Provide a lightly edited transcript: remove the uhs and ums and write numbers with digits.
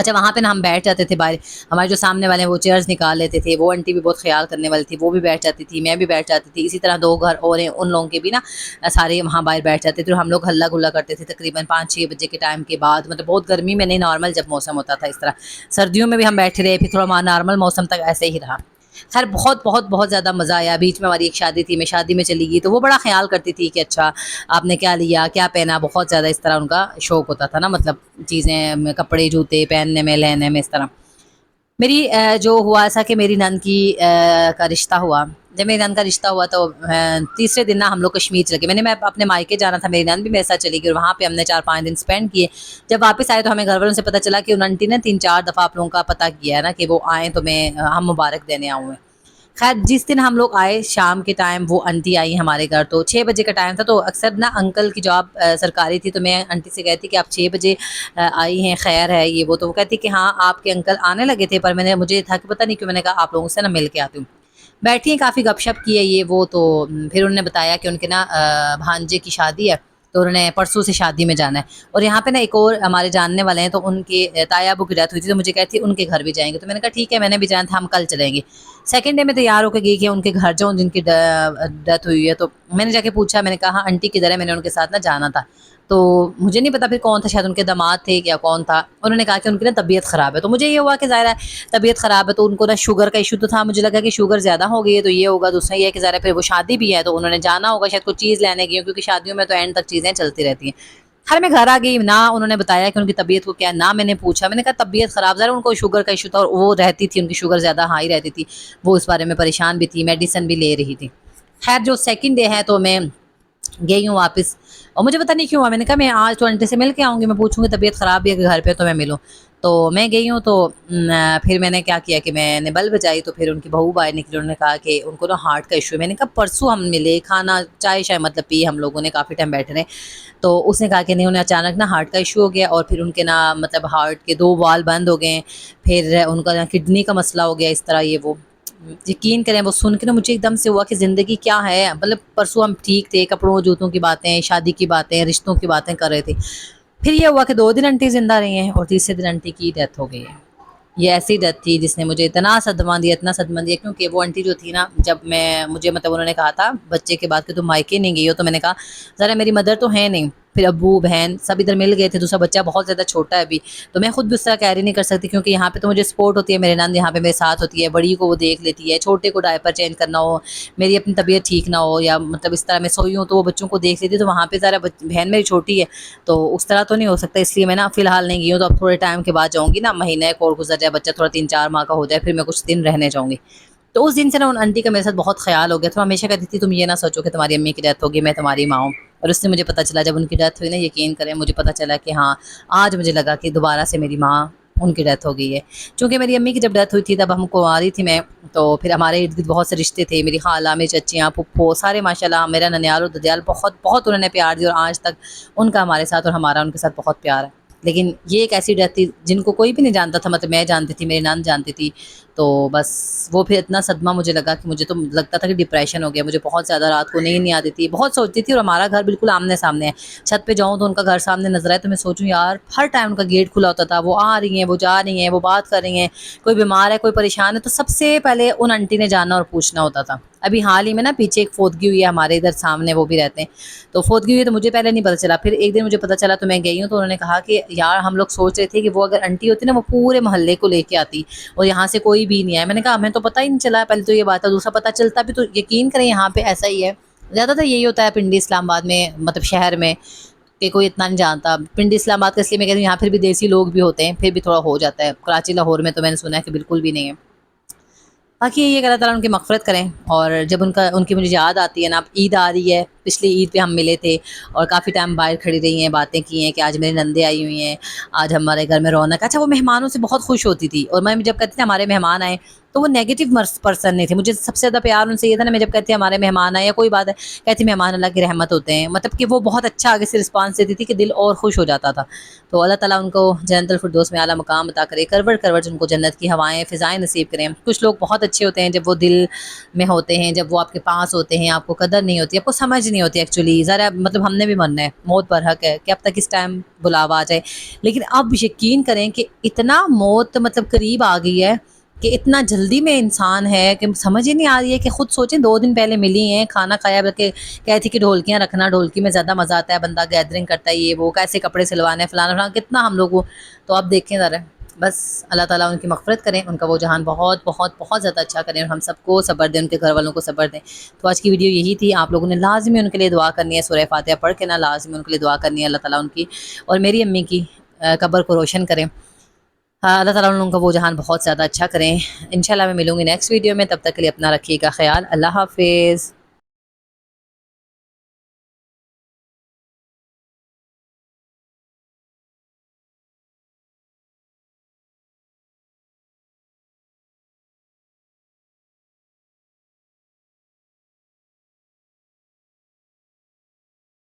اچھا وہاں پہ نا ہم بیٹھ جاتے تھے باہر، ہمارے جو سامنے والے ہیں وہ چیئرز نکال لیتے تھے، وہ آنٹی بھی بہت خیال کرنے والی تھی، وہ بھی بیٹھ جاتی تھی، میں بھی بیٹھ جاتی تھی، اسی طرح 2 گھر اور ہیں ان لوگوں کے بھی نا سارے وہاں باہر بیٹھ جاتے تھے، اور ہم لوگ ہلا گلا کرتے تھے تقریباً 5-6 بجے کے ٹائم کے بعد، مطلب بہت گرمی میں نہیں، نارمل جب موسم ہوتا تھا اس طرح، سردیوں میں بھی ہم بیٹھے رہے، پھر تھوڑا نارمل موسم تک ایسے ہی رہا۔ خیر بہت بہت بہت زیادہ مزہ آیا، بیچ میں ہماری ایک شادی تھی، میں شادی میں چلی گئی تو وہ بڑا خیال کرتی تھی کہ اچھا آپ نے کیا لیا کیا پہنا، بہت زیادہ اس طرح ان کا شوق ہوتا تھا نا، مطلب چیزیں کپڑے جوتے پہننے میں لینے میں اس طرح۔ میری جو ہوا ایسا کہ میری نند کی کا رشتہ ہوا، جب میری نند کا رشتہ ہوا تو تیسرے دن نا ہم لوگ کشمیر چلے گئے، میں اپنے مائکے جانا تھا، میری نند بھی میرے ساتھ چلی گئی، اور وہاں پہ ہم نے 4-5 دن اسپینڈ کیے۔ جب واپس آئے تو ہمیں گھر والوں سے پتہ چلا کہ ان آنٹی نے 3-4 دفعہ آپ لوگوں کا پتہ کیا ہے نا کہ وہ آئیں تو میں ہم مبارک دینے آؤں ہیں۔ خیر جس دن ہم لوگ آئے شام کے ٹائم وہ آنٹی آئی ہمارے گھر، تو 6 بجے کا ٹائم تھا، تو اکثر نا انکل کی جاب سرکاری تھی، تو میں آنٹی سے کہتی کہ آپ 6 بجے آئی ہیں، خیر ہے یہ وہ، تو وہ کہتی کہ ہاں آپ کے انکل آنے لگے تھے، پر مجھے تھا کہ پتہ نہیں کیوں، میں نے کہا آپ لوگوں سے نا مل کے آتی ہوں۔ بیٹھی ہیں کافی گپ شپ کی ہے یہ وہ، تو پھر انہوں نے بتایا کہ ان کے نا بھانجے کی شادی ہے، تو انہوں نے پرسوں سے شادی میں جانا ہے، اور یہاں پہ نا ایک اور ہمارے جاننے والے ہیں، تو ان کے تایا ابو کی ڈیتھ ہوئی تھی، تو مجھے کہتی ان کے گھر بھی جائیں گے، تو میں نے کہا ٹھیک ہے، میں نے بھی جانا تھا، ہم کل چلیں گے۔ سیکنڈ ڈے میں تیار ہو کے گئی کہ ان کے گھر جاؤں جن کی ڈیتھ ہوئی ہے، تو میں نے جا کے پوچھا، میں نے کہا آنٹی کدھر ہے، میں نے ان کے ساتھ نا جانا تھا، تو مجھے نہیں پتا پھر کون تھا، شاید ان کے داماد تھے یا کون تھا، انہوں نے کہا کہ ان کی نا طبیعت خراب ہے، تو مجھے یہ ہوا کہ ظاہر ہے طبیعت خراب ہے تو ان کو نا شوگر کا ایشو تو تھا، مجھے لگا کہ شوگر زیادہ ہو گئی ہے تو یہ ہوگا، دوسرا یہ ہے کہ ظاہر ہے پھر وہ شادی بھی ہے تو انہوں نے جانا ہوگا شاید کچھ چیز لینے گئی ہوں، کیونکہ شادیوں میں تو اینڈ تک چیزیں چلتی رہتی ہیں۔ ہر میں گھر آ گئی نہ انہوں نے بتایا کہ ان کی طبیعت کو کیا، نہ میں نے پوچھا، میں نے کہا طبیعت خراب، ذرا ان کو شوگر کا ایشو تھا اور وہ رہتی تھی ان کی شوگر زیادہ ہائی رہتی تھی، وہ اس بارے میں پریشان بھی تھی، میڈیسن بھی لے رہی تھی۔ خیر جو سیکنڈ ڈے ہے تو میں گئی ہوں واپس، اور مجھے پتہ نہیں کیوں ہوا، میں نے کہا میں آج تو آنٹی سے مل کے آؤں گی، میں پوچھوں گی طبیعت خراب بھی ہے کہ گھر پہ تو میں ملوں، تو میں گئی ہوں، تو پھر میں نے کیا کیا کہ میں نے بل بجائی، تو پھر ان کی بہو باہر نکلی، انہوں نے کہا کہ ان کو نا ہارٹ کا ایشو ہے، میں نے کہا پرسوں ہم ملے، کھانا چائے شائے مطلب پی ہم لوگوں نے، کافی ٹائم بیٹھے رہے، تو اس نے کہا کہ نہیں انہیں اچانک نا ہارٹ کا ایشو ہو گیا، اور پھر ان کے نا مطلب ہارٹ کے 2 وال بند ہو گئے ہیں، پھر ان کا کڈنی کا مسئلہ ہو گیا اس طرح یہ وہ۔ یقین کریں وہ سن کے نا مجھے ایک دم سے ہوا کہ زندگی کیا ہے، مطلب پرسوں ہم ٹھیک تھے، کپڑوں جوتوں کی باتیں، شادی کی باتیں، رشتوں کی باتیں کر رہے تھے، پھر یہ ہوا کہ 2 دن آنٹی زندہ رہی ہیں اور تیسرے دن آنٹی کی ڈیتھ ہو گئی ہے۔ یہ ایسی ڈیتھ تھی جس نے مجھے اتنا صدمہ دیا، اتنا صدمہ دیا، کیونکہ وہ آنٹی جو تھی نا، جب میں مجھے مطلب انہوں نے کہا تھا بچے کے بعد کہ تم مائکے نہیں گئی ہو، تو میں نے کہا ذرا میری مدر تو ہے نہیں، پھر ابو بہن سب ادھر مل گئے تھے، دوسرا بچہ بہت زیادہ چھوٹا ہے ابھی، تو میں خود بھی اس طرح کیری نہیں کر سکتی، کیونکہ یہاں پہ تو مجھے سپورٹ ہوتی ہے، میرے نند یہاں پہ میرے ساتھ ہوتی ہے، بڑی کو وہ دیکھ لیتی ہے، چھوٹے کو ڈائپر چینج کرنا ہو، میری اپنی طبیعت ٹھیک نہ ہو، یا مطلب اس طرح میں سوئی ہوں تو وہ بچوں کو دیکھ لیتی ہے، تو وہاں پہ ذرا بہن میری چھوٹی ہے تو اس طرح تو نہیں ہو سکتا، اس لیے میں نا فی الحال نہیں گئی ہوں، تو اب تھوڑے ٹائم کے بعد جاؤں گی نا، مہینہ ایک اور گزر جائے، بچہ تھوڑا 3-4 ماہ کا ہو جائے، پھر میں کچھ دن رہنے جاؤں گی۔ تو اس دن سے نا ان آنٹی کا میرے ساتھ بہت خیال ہو گیا، تو ہمیشہ کہتی تھی تم یہ نہ سوچو کہ تمہاری امی کی ڈیتھ ہوگی میں تمہاری ماں ہوں، اور اس سے مجھے پتہ چلا جب ان کی ڈیتھ ہوئی نا، یقین کریں مجھے پتہ چلا کہ ہاں آج مجھے لگا کہ دوبارہ سے میری ماں ان کی ڈیتھ ہو گئی ہے، چونکہ میری امی کی جب ڈیتھ ہوئی تھی تب ہم کنواری تھی میں، تو پھر ہمارے ارد گرد بہت سے رشتے تھے، میری خالہ، میری چچیاں، پھپھو، سارے ماشاءاللہ، میرا ننیال اور ددیال بہت بہت انہوں نے پیار دیا، اور آج تک ان کا ہمارے ساتھ اور ہمارا ان کے ساتھ بہت پیار ہے۔ لیکن یہ ایک ایسی ڈیتھ تھی جن کو کوئی بھی نہیں جانتا تھا، مطلب میں جانتی تھی، میری نند جانتی تھی، تو بس وہ پھر اتنا صدمہ مجھے لگا کہ مجھے تو لگتا تھا کہ ڈپریشن ہو گیا، مجھے بہت زیادہ رات کو نیند نہیں آتی تھی، بہت سوچتی تھی، اور ہمارا گھر بالکل آمنے سامنے ہے، چھت پہ جاؤں تو ان کا گھر سامنے نظر آئے تو میں سوچوں یار ہر ٹائم ان کا گیٹ کھلا ہوتا تھا، وہ آ رہی ہیں، وہ جا رہی ہیں، وہ بات کر رہی ہیں، کوئی بیمار ہے، کوئی پریشان ہے، تو سب سے پہلے ان آنٹی نے جانا اور پوچھنا ہوتا تھا۔ ابھی حال ہی میں نا پیچھے ایک فوتگی ہوئی ہے ہمارے ادھر سامنے، وہ بھی رہتے ہیں، تو فوتگی ہوئی تو مجھے پہلے نہیں پتہ چلا، پھر ایک دن مجھے پتہ چلا تو میں گئی ہوں، تو انہوں نے کہا کہ یار ہم لوگ سوچ رہے تھے کہ وہ اگر آنٹی ہوتی نا وہ پورے محلے کو لے کے آتی، اور یہاں سے کوئی بھی نہیں آیا، میں نے کہا ہمیں تو پتہ ہی نہیں چلا، پہلے تو یہ بات ہے، دوسرا پتہ چلتا بھی تو یقین کریں یہاں پہ ایسا ہی ہے، زیادہ تر یہی ہوتا ہے پنڈی اسلام آباد میں، مطلب شہر میں، کہ کوئی اتنا نہیں جانتا، پنڈی اسلام آباد کا اس لیے میں کہتی ہوں یہاں پھر بھی دیسی لوگ بھی ہوتے ہیں، پھر بھی تھوڑا ہو جاتا ہے، کراچی لاہور میں تو میں نے سنا ہے کہ بالکل بھی نہیں ہے۔ باقی یہ کہ اللہ تعالیٰ ان کی مغفرت کریں، اور جب ان کی مجھے یاد آتی ہے نا، اب عید آ رہی ہے، پچھلی عید پہ ہم ملے تھے اور کافی ٹائم باہر کھڑی رہی ہیں، باتیں کی ہیں کہ آج میری نندیں آئی ہوئی ہیں، آج ہمارے گھر میں رونق، اچھا وہ مہمانوں سے بہت خوش ہوتی تھی، اور میں جب کہتی تھی ہمارے مہمان آئے تو وہ نیگیٹو پرسن نہیں تھے. مجھے سب سے زیادہ پیار ان سے یہ تھا نا, میں جب کہتی ہمارے مہمان آئے یا کوئی بات ہے, کہتی مہمان اللہ کی رحمت ہوتے ہیں, مطلب کہ وہ بہت اچھا آگے سے رسپانس دیتی تھی کہ دل اور خوش ہو جاتا تھا. تو اللہ تعالیٰ ان کو جنت الفردوس میں اعلیٰ مقام عطا کرے, کروڑ کروڑ ان کو جنت کی ہوائیں فضائیں نصیب کریں. کچھ لوگ بہت اچھے ہوتے ہیں جب وہ دل میں ہوتے ہیں, جب وہ آپ کے پاس ہوتے ہیں, آپ کو قدر نہیں ہوتی, آپ کو سمجھ نہیں ہوتی ایکچولی. ذرا مطلب ہم نے بھی مرنا ہے, موت پر حق ہے کہ اب تک اس ٹائم بلاوا آ جائے, لیکن اب یقین کریں کہ اتنا موت مطلب قریب آ گئی ہے کہ اتنا جلدی میں انسان ہے کہ سمجھ ہی نہیں آ رہی ہے. کہ خود سوچیں 2 دن پہلے ملی ہیں, کھانا کھایا, بلکہ کہتی کہ ڈھولکیاں رکھنا, ڈھولکی میں زیادہ مزہ آتا ہے, بندہ گیدرنگ کرتا ہے, یہ وہ کیسے کپڑے سلوانے فلانا فلانا کتنا ہم لوگ. تو آپ دیکھیں ذرا, بس اللہ تعالیٰ ان کی مغفرت کریں, ان کا وہ جہان بہت بہت بہت زیادہ اچھا کریں, اور ہم سب کو صبر دیں, ان کے گھر والوں کو صبر دیں. تو آج کی ویڈیو یہی تھی. آپ لوگوں نے لازمی ان کے لیے دعا کرنی ہے, سورہ فاتحہ پڑھ کے نا لازمی ان کے لیے دعا کرنی ہے. اللہ تعالیٰ ان کی اور میری امی کی قبر کو روشن کریں. اللہ تعالیٰ ان کا وہ جہان بہت زیادہ اچھا کریں. انشاءاللہ میں ملوں گی نیکسٹ ویڈیو میں, تب تک کے لیے اپنا رکھیے گا خیال. اللہ حافظ.